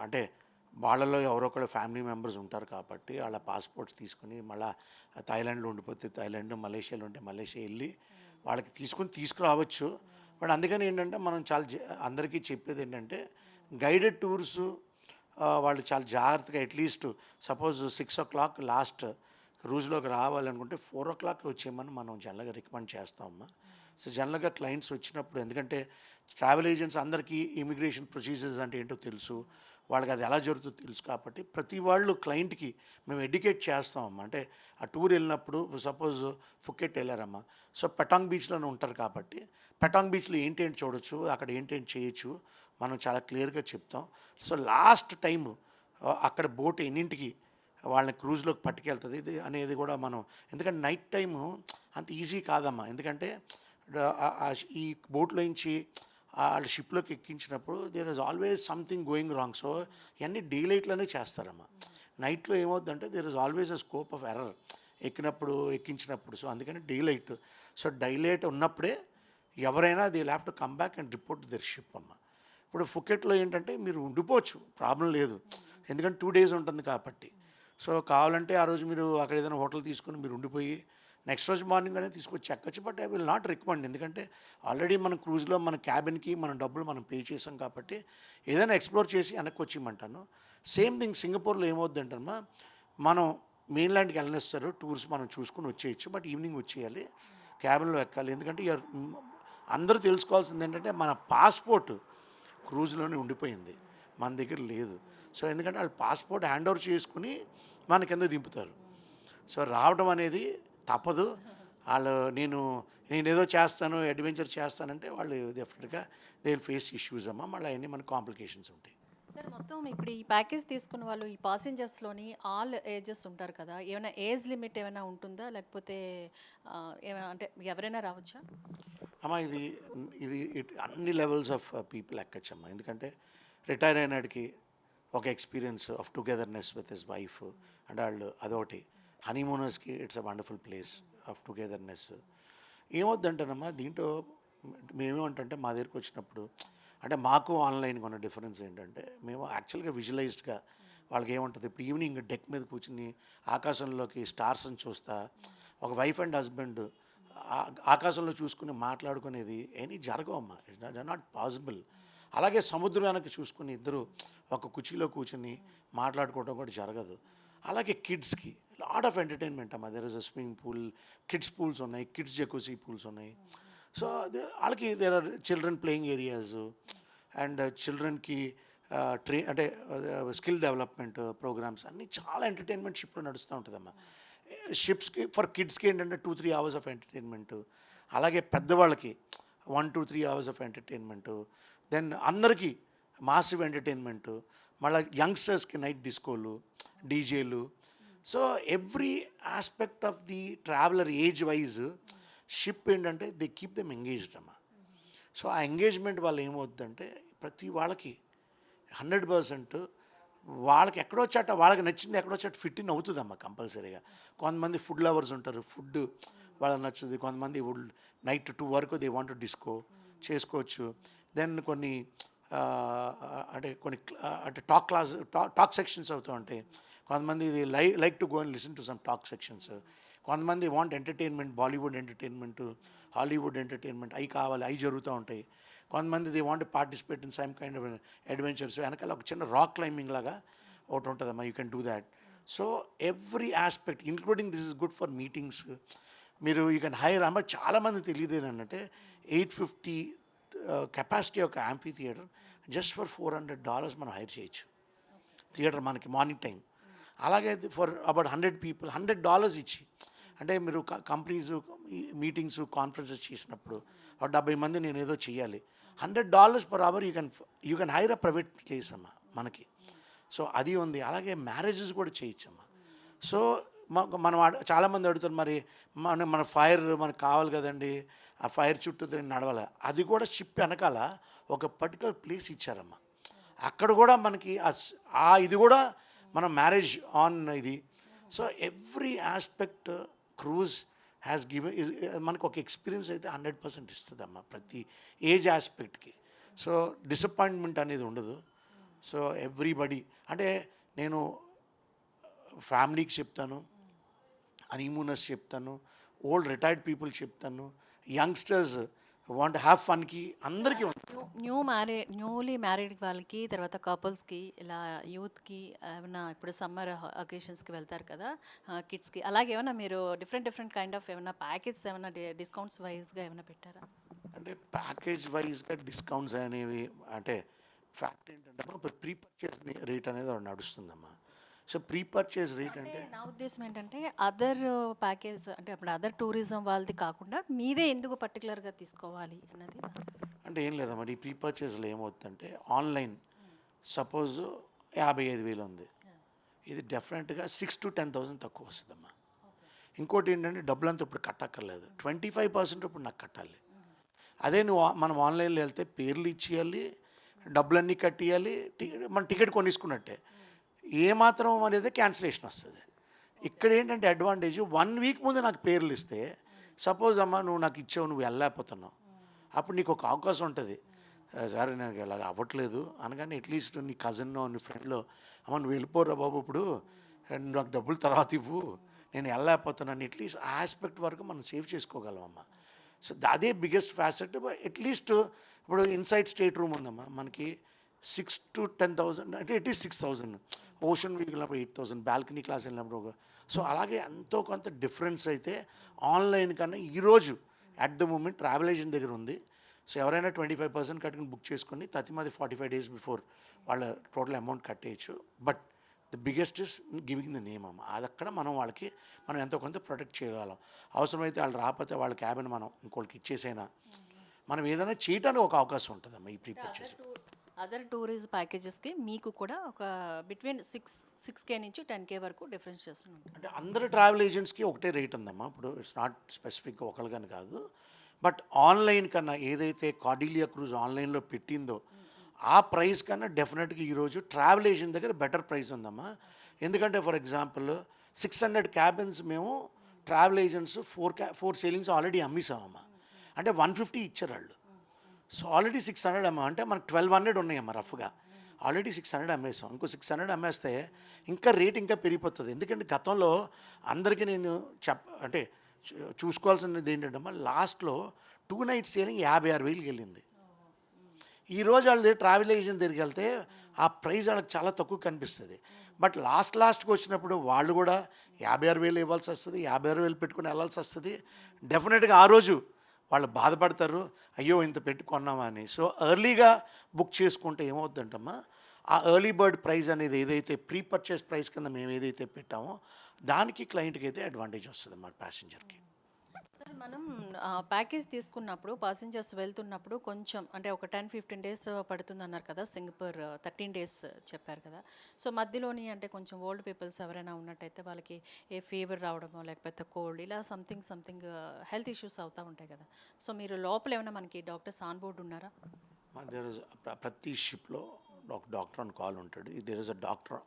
అంటే వాళ్ళలో ఎవరో ఒకరు ఫ్యామిలీ మెంబర్స్ ఉంటారు కాబట్టి వాళ్ళ పాస్పోర్ట్స్ తీసుకుని మళ్ళీ థాయిలాండ్లో ఉండిపోతే థాయిలాండ్, మలేషియాలో ఉంటే మలేషియా వెళ్ళి వాళ్ళకి తీసుకురావచ్చు. బట్ అందుకని ఏంటంటే మనం అందరికీ చెప్పేది ఏంటంటే గైడెడ్ టూర్స్ వాళ్ళు చాలా జాగ్రత్తగా అట్లీస్ట్ సపోజ్ 6 o'clock లాస్ట్ క్రూజ్లోకి రావాలనుకుంటే 4 o'clock వచ్చేయమని మనం జనరల్గా రికమెండ్ చేస్తామమ్మా. సో జనరల్గా క్లయింట్స్ వచ్చినప్పుడు ఎందుకంటే ట్రావెల్ ఏజెంట్స్ అందరికీ ఇమిగ్రేషన్ ప్రొసీజర్స్ అంటే ఏంటో తెలుసు, వాళ్ళకి అది ఎలా జరుగుతుందో తెలుసు కాబట్టి ప్రతి వాళ్ళు క్లయింట్కి మేము ఎడ్యుకేట్ చేస్తామమ్మా. అంటే ఆ టూర్ వెళ్ళినప్పుడు సపోజ్ ఫుకెట్ వెళ్ళారమ్మా, సో పెటాంగ్ బీచ్లోనే ఉంటారు కాబట్టి పెటాంగ్ బీచ్లో ఏంటేంటి చూడొచ్చు, అక్కడ ఏంటేంటి చేయొచ్చు మనం చాలా క్లియర్గా చెప్తాం. సో లాస్ట్ టైం అక్కడ బోట్ ఎన్నింటికి వాళ్ళని క్రూజ్లోకి పట్టుకెళ్తుంది ఇది అనేది కూడా మనం, ఎందుకంటే నైట్ టైము అంత ఈజీ కాదమ్మా. ఎందుకంటే ఈ బోట్లో నుంచి వాళ్ళ షిప్లోకి ఎక్కించినప్పుడు there is always something going wrong. So ఇవన్నీ డే లైట్లోనే చేస్తారమ్మా. నైట్లో ఏమవుతుందంటే there is always a scope of error ఎక్కించినప్పుడు. సో అందుకని day light. So day light ఉన్నప్పుడే ఎవరైనా they have to come back and report their ship అమ్మ. ఇప్పుడు ఫుకెట్లో ఏంటంటే మీరు ఉండిపోవచ్చు, ప్రాబ్లం లేదు, ఎందుకంటే 2 days ఉంటుంది కాబట్టి. సో కావాలంటే ఆ రోజు మీరు అక్కడ ఏదైనా హోటల్ తీసుకొని మీరు ఉండిపోయి నెక్స్ట్ రోజు మార్నింగ్ అనేది తీసుకొచ్చి ఎక్కొచ్చు. But I will not recommend, ఎందుకంటే ఆల్రెడీ మన క్రూజ్లో మన క్యాబిన్కి మన డబ్బులు మనం పే చేసాం కాబట్టి ఏదైనా ఎక్స్ప్లోర్ చేసి వెనక్కి వచ్చిమంటాను. సేమ్ థింగ్ సింగపూర్లో ఏమవుద్దంటమ్మా, మనం మెయిన్లాండ్కి వెళ్ళనిస్తారు, టూర్స్ మనం చూసుకుని వచ్చేయచ్చు, బట్ ఈవినింగ్ వచ్చేయాలి, క్యాబిన్లో ఎక్కాలి. ఎందుకంటే అందరూ తెలుసుకోవాల్సింది ఏంటంటే మన పాస్పోర్ట్ క్రూజ్లోనే ఉండిపోయింది, మన దగ్గర లేదు. సో ఎందుకంటే వాళ్ళు పాస్పోర్ట్ హ్యాండ్ ఓవర్ చేసుకుని మన కింద దింపుతారు. సో రావడం అనేది తప్పదు. వాళ్ళు నేనేదో చేస్తాను, అడ్వెంచర్ చేస్తానంటే వాళ్ళు డెఫినెట్గా దే విల్ ఫేస్ ఇష్యూస్ అమ్మా. మళ్ళీ అవన్నీ మనకు కాంప్లికేషన్స్ ఉంటాయి. సార్ మొత్తం ఇప్పుడు ఈ ప్యాకేజ్ తీసుకున్న వాళ్ళు ఈ పాసెంజర్స్లోని ఆల్ ఏజెస్ ఉంటారు కదా, ఏమైనా ఏజ్ లిమిట్ ఏమైనా ఉంటుందా, లేకపోతే ఏమైనా అంటే ఎవరైనా రావచ్చా? అమ్మా ఇది అన్ని లెవెల్స్ ఆఫ్ పీపుల్ ఎక్కచ్చమ్మా. ఎందుకంటే రిటైర్ అయినాడికి ఒక experience of togetherness with his wife and వాళ్ళు అదొకటి. హనీమూనర్స్కి it's a wonderful place of togetherness. ఏమొద్దంటానమ్మా దీంట్లో మేమేమంటే మా దగ్గరికి వచ్చినప్పుడు అంటే మాకు ఆన్లైన్కి ఉన్న డిఫరెన్స్ ఏంటంటే మేము యాక్చువల్గా విజువలైజ్డ్గా వాళ్ళకి ఏముంటుంది, ఇప్పుడు ఈవినింగ్ డెక్ మీద కూర్చుని ఆకాశంలోకి స్టార్స్ని చూస్తా ఒక వైఫ్ అండ్ హస్బెండ్ ఆకాశంలో చూసుకుని మాట్లాడుకునేది ఏమీ జరగవమ్మా. It's not possible. అలాగే సముద్రానికి చూసుకుని ఇద్దరు ఒక కుర్చీలో కూర్చుని మాట్లాడుకోవడం కూడా జరగదు. అలాగే కిడ్స్కి లాట్ ఆఫ్ ఎంటర్టైన్మెంట్ అమ్మా. There is a swimming pool, kids pools ఉన్నాయి, కిడ్స్ జకూసీ పూల్స్ ఉన్నాయి. సో వాళ్ళకి there are children playing areas and చిల్డ్రన్కి అంటే స్కిల్ డెవలప్మెంట్ ప్రోగ్రామ్స్ అన్నీ చాలా ఎంటర్టైన్మెంట్ షిప్లో నడుస్తూ ఉంటుందమ్మా. షిప్స్కి ఫర్ కిడ్స్కి ఏంటంటే 2-3 hours ఆఫ్ ఎంటర్టైన్మెంటు, అలాగే పెద్దవాళ్ళకి 1-3 hours ఆఫ్ ఎంటర్టైన్మెంటు, దెన్ అందరికీ మాసివ్ ఎంటర్టైన్మెంటు, మళ్ళీ యంగ్స్టర్స్కి నైట్ డిస్కోలు, డీజేలు. So every aspect of the traveller age wise ship ఏంటంటే దే కీప్ దెమ్ ఎంగేజ్డ్ అమ్మా. సో ఆ ఎంగేజ్మెంట్ వల్ల ఏమవుతుందంటే ప్రతి వాళ్ళకి 100% వాళ్ళకి ఎక్కడో చోట వాళ్ళకి నచ్చింది ఎక్కడో చోట ఫిట్ ఇన్ అవుతుందమ్మా కంపల్సరీగా. కొంతమంది ఫుడ్ లవర్స్ ఉంటారు, ఫుడ్ వాళ్ళకి నచ్చుతుంది. కొంతమంది నైట్ 2 వరకు దే వాంట్ డిస్కో చేసుకోవచ్చు. దెన్ కొన్ని అంటే టాక్ సెక్షన్స్ అవుతూ ఉంటాయి. కొంతమంది ఇది like to go and listen to some talk sections. కొంతమంది want entertainment, Bollywood entertainment, Hollywood entertainment, అవి కావాలి, అవి జరుగుతూ ఉంటాయి. కొంతమంది they want participate in some kind of adventures. వెనకాల ఒక చిన్న రాక్ క్లైంబింగ్ లాగా ఒకటి ఉంటుందమ్మా, you can do that. So every aspect including this is good for meetings. మీరు యూ కెన్ హైర్ అమ్మ. చాలామంది తెలియదు ఏంటంటే 850 కెపాసిటీ ఒక యాంఫీ థియేటర్ జస్ట్ ఫర్ $400 మనం హైర్ చేయొచ్చు థియేటర్ మనకి మార్నింగ్ టైం. అలాగే ఫర్ అబౌట్ 100 people $100 ఇచ్చి, అంటే మీరు కంపెనీస్ మీటింగ్స్ కాన్ఫరెన్సెస్ చేసినప్పుడు ఒక 70 మంది నేను ఏదో చేయాలి, $100 per hour you can hire a private place అమ్మా మనకి. సో అది ఉంది. అలాగే మ్యారేజెస్ కూడా చేయొచ్చమ్మా. సో మనం చాలామంది అడుగుతారు మరి మన ఫైర్ మనకు కావాలి కదండి, ఆ ఫైర్ చుట్టూ నడవాలి. అది కూడా షిప్ వెనకాల ఒక పర్టికులర్ ప్లేస్ ఇచ్చారమ్మా. అక్కడ కూడా మనకి ఇది కూడా మన మ్యారేజ్ ఆన్ ఇది. So every aspect cruise has given మనకు ఒక ఎక్స్పీరియన్స్ అయితే 100% ఇస్తుందమ్మా ప్రతి ఏజ్ ఆస్పెక్ట్కి. సో డిసప్పాయింట్మెంట్ అనేది ఉండదు. సో ఎవ్రీబడి అంటే నేను ఫ్యామిలీకి చెప్తాను, హనీమూనర్స్ చెప్తాను, ఓల్డ్ రిటైర్డ్ పీపుల్ చెప్తాను, యంగ్స్టర్స్ వాంట్ హ్యావ్ ఫన్కి అందరికీ న్యూలీ మ్యారీడ్ వాళ్ళకి, తర్వాత కపుల్స్కి, ఇలా యూత్కి ఏమైనా ఇప్పుడు సమ్మర్ అకేషన్స్కి వెళ్తారు కదా కిడ్స్కి, అలాగే ఏమైనా మీరు డిఫరెంట్ కైండ్ ఆఫ్ ఏమైనా ప్యాకేజ్ ఏమైనా డిస్కౌంట్స్ వైజ్గా ఏమైనా పెట్టారా? అంటే ప్యాకేజ్ వైజ్గా డిస్కౌంట్స్ అనేవి అంటే ఫ్యాక్ట్ ఏంటంటే ప్రీ పర్చేస్ రేట్ అనేది నడుస్తుందమ్మా. సో ప్రీ పర్చేస్ రేట్ అంటే నా ఉద్దేశం ఏంటంటే అదర్ ప్యాకేజ్ అంటే అప్పుడు అదర్ టూరిజం వాళ్ళది కాకుండా మీదే ఎందుకు పర్టికులర్గా తీసుకోవాలి అన్నది. అంటే ఏం లేదమ్మా, ఈ ప్రీ పర్చేస్లో ఏమవుతుందంటే ఆన్లైన్ సపోజ్ 55,000 ఉంది, ఇది డెఫినెట్గా 6,000 to 10,000 తక్కువ వస్తుందమ్మా. ఇంకోటి ఏంటంటే డబ్బులంతా ఇప్పుడు కట్టక్కర్లేదు, 25% ఇప్పుడు నాకు కట్టాలి. అదే మనం ఆన్లైన్లో వెళ్తే పేర్లు ఇచ్చేయాలి, డబ్బులన్నీ కట్టియాలి, మన టికెట్ కొనేసుకున్నట్టే, ఏమాత్రం అనేది క్యాన్సిలేషన్ వస్తుంది. ఇక్కడ ఏంటంటే అడ్వాంటేజ్ 1 వీక్ ముందు నాకు పేర్లు ఇస్తే, సపోజ్ అమ్మ నువ్వు నాకు ఇచ్చావు, నువ్వు వెళ్ళలేకపోతున్నావు, అప్పుడు నీకు ఒక అవకాశం ఉంటుంది, సరే నాకు ఇలాగ అవ్వట్లేదు అనగానే అట్లీస్ట్ నీ కజిన్నో నీ ఫ్రెండ్లో, అమ్మ నువ్వు వెళ్ళిపోరా బాబు ఇప్పుడు, నాకు డబ్బులు తర్వాత ఇవ్వు, నేను వెళ్ళలేకపోతున్నాను, అట్లీస్ట్ ఆ ఆస్పెక్ట్ వరకు మనం సేవ్ చేసుకోగలం అమ్మ. సో అదే బిగ్గెస్ట్ ఫ్యాసెట్. అట్లీస్ట్ ఇప్పుడు ఇన్సైడ్ స్టేట్ రూమ్ ఉందమ్మా మనకి 6,000 to 10,000, అంటే అట్లీస్ట్ 6,000, ఓషన్ వీక్ వెళ్ళినప్పుడు 8,000, బాల్కనీ క్లాస్ వెళ్ళినప్పుడు. సో అలాగే ఎంతో కొంత డిఫరెన్స్ అయితే ఆన్లైన్ కన్నా ఈరోజు at the moment travel agent దగ్గర ఉంది. సో ఎవరైనా 25% కట్టుకుని బుక్ చేసుకొని 45 days బిఫోర్ వాళ్ళ టోటల్ అమౌంట్ కట్టేయచ్చు. But the biggest is giving the name అమ్మ. అది అక్కడ మనం వాళ్ళకి మనం ఎంతో కొంత ప్రొటెక్ట్ చేయగలం. అవసరమైతే వాళ్ళు రాకపోతే వాళ్ళ క్యాబిన్ మనం ఇంకోళ్ళకి ఇచ్చేసైనా మనం ఏదైనా చేయడానికి ఒక అవకాశం ఉంటుందమ్మా ఈ ప్రీ పర్చేస్. అదర్ టూరిజం ప్యాకేజెస్కి మీకు కూడా ఒక బిట్వీన్ 6K నుంచి 10K వరకు డిఫరెన్స్ చేస్తున్నాం. అంటే అందరు ట్రావెల్ ఏజెంట్స్కి ఒకటే రేట్ ఉందమ్మా. ఇప్పుడు ఇట్స్ నాట్ స్పెసిఫిక్ ఒకళ్ళని కాదు, బట్ ఆన్లైన్ కన్నా ఏదైతే కార్డిలియా క్రూజ్ ఆన్లైన్లో పెట్టిందో ఆ ప్రైస్ కన్నా డెఫినెట్గా ఈరోజు ట్రావెల్ ఏజెంట్ దగ్గర బెటర్ ప్రైస్ ఉందమ్మా. ఎందుకంటే ఫర్ ఎగ్జాంపుల్ 600 క్యాబిన్స్ మేము ట్రావెల్ ఏజెంట్స్ 4 సేలింగ్స్ ఆల్రెడీ అమ్మేసామమ్మా. అంటే 150 ఇచ్చారు వాళ్ళు. సో ఆల్రెడీ 600 అమ్మా, అంటే మనకు 1,200 ఉన్నాయమ్మా రఫ్గా. ఆల్రెడీ 600 అమ్మేసాం. ఇంకో 600 అమ్మేస్తే ఇంకా రేట్ ఇంకా పెరిగిపోతుంది. ఎందుకంటే గతంలో అందరికీ నేను అంటే చూసుకోవాల్సినది ఏంటంటే లాస్ట్లో 2 nights సేలింగ్ 56,000కి వెళ్ళింది. ఈరోజు వాళ్ళది ట్రావెల్ ఏజెంట్ దగ్గరికి వెళ్తే ఆ ప్రైస్ వాళ్ళకి చాలా తక్కువ కనిపిస్తుంది. బట్ లాస్ట్కి వచ్చినప్పుడు వాళ్ళు కూడా 56,000 ఇవ్వాల్సి వస్తుంది, 56,000 పెట్టుకుని వెళ్ళాల్సి వస్తుంది. డెఫినెట్గా ఆ రోజు వాళ్ళు బాధపడతారు, అయ్యో ఇంత పెట్టుకున్నామా అని. సో ఎర్లీగా బుక్ చేసుకుంటే ఏమవుతుందంటమ్మా, ఆ ఎర్లీ బర్డ్ ప్రైస్ అనేది ఏదైతే ప్రీ పర్చేస్ ప్రైస్ కింద మేము ఏదైతే పెట్టామో దానికి క్లయింట్కి అయితే అడ్వాంటేజ్ వస్తుంది అన్నమాట ప్యాసింజర్కి. సార్ మనం ప్యాకేజ్ తీసుకున్నప్పుడు పాసెంజర్స్ వెళ్తున్నప్పుడు కొంచెం అంటే ఒక 10-15 days పడుతుంది అన్నారు కదా, సింగపూర్ 13 days చెప్పారు కదా. సో మధ్యలోని అంటే కొంచెం ఓల్డ్ పీపుల్స్ ఎవరైనా ఉన్నట్టయితే వాళ్ళకి ఏ ఫీవర్ రావడమో లేకపోతే కోల్డ్ ఇలా సంథింగ్ హెల్త్ ఇష్యూస్ అవుతూ ఉంటాయి కదా. సో మీరు లోపల ఏమైనా మనకి డాక్టర్స్ ఆన్ బోర్డ్ ఉన్నారా? ప్రతి షిప్లో ఒక డాక్టర్ అని కాల్ ఉంటాడు. There is a doctor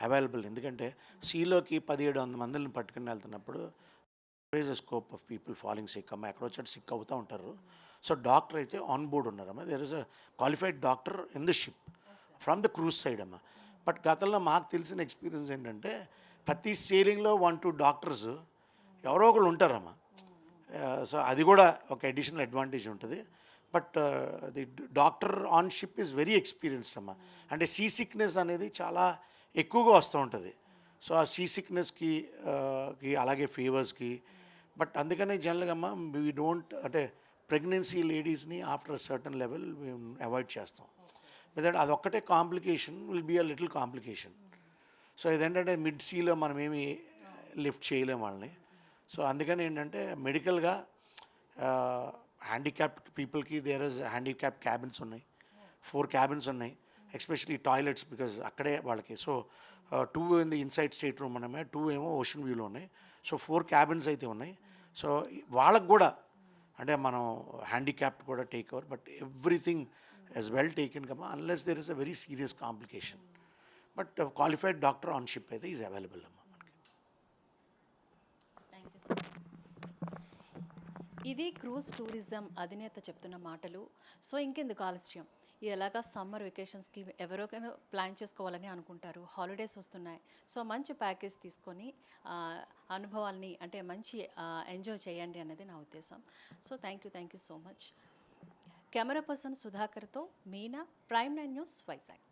available. ఎందుకంటే సీలోకి 1,700 మందిని పట్టుకుని వెళ్తున్నప్పుడు wage scope of people falling sick అమ్మ, ఎక్కడో వచ్చి సిక్ అవుతూ ఉంటారు. సో డాక్టర్ అయితే ఆన్ బోర్డ్ ఉన్నారమ్మా. There is a qualified doctor in the ship from the cruise side అమ్మ. బట్ గతంలో మాకు తెలిసిన ఎక్స్పీరియన్స్ ఏంటంటే ప్రతి సేలింగ్లో 1-2 డాక్టర్స్ ఎవరో ఒకళ్ళు ఉంటారమ్మా. సో అది కూడా ఒక అడిషనల్ అడ్వాంటేజ్ ఉంటుంది. But the doctor on ship is very experienced అమ్మా. అంటే సీ సిక్నెస్ అనేది చాలా ఎక్కువగా వస్తూ ఉంటుంది. సో ఆ సీ సిక్నెస్కి అలాగే ఫీవర్స్కి. బట్ అందుకనే జనరల్గా అమ్మ వీ డోంట్ అంటే ప్రెగ్నెన్సీ లేడీస్ని ఆఫ్టర్ సర్టన్ లెవెల్ మేము అవాయిడ్ చేస్తాం. ఎందుకంటే అదొక్కటే complication will be a little complication. So ఇదేంటంటే మిడ్ సీలో మనం ఏమి లిఫ్ట్ చేయలేం వాళ్ళని. సో అందుకని ఏంటంటే మెడికల్గా హ్యాండిక్యాప్డ్ పీపుల్కి దేర్ ఇస్ హ్యాండిక్యాప్డ్ క్యాబిన్స్ ఉన్నాయి, 4 cabins ఉన్నాయి, ఎస్పెషలీ టాయిలెట్స్ బికాజ్ అక్కడే వాళ్ళకి. So 2 in the inside state room ఉన్నాయి, 2 ఏమో ఓషన్ వ్యూలో ఉన్నాయి. సో 4 cabins అయితే ఉన్నాయి. సో వాళ్ళకు కూడా అంటే మనం హ్యాండిక్యాప్డ్ కూడా take over, but everything as well taken కమ్మా unless there is a very serious complication. But qualified doctor on ship అయితే ఈజ్ అవైలబుల్ అమ్మా మనకి. Thank you sir. ఇది క్రూజ్ టూరిజం అధినేత చెప్తున్న మాటలు. సో ఇంకెందుకు ఆలస్యం, ఎలాగా సమ్మర్ వెకేషన్స్కి ఎవరికైనా ప్లాన్ చేసుకోవాలని అనుకుంటారు, హాలిడేస్ వస్తున్నాయి. సో మంచి ప్యాకేజ్ తీసుకొని అనుభవాల్ని అంటే మంచి ఎంజాయ్ చేయండి అనేది నా ఉద్దేశం. So thank you so much. Camera person సుధాకర్తో మీనా, ప్రైమ్ 9 న్యూస్, వైజాగ్.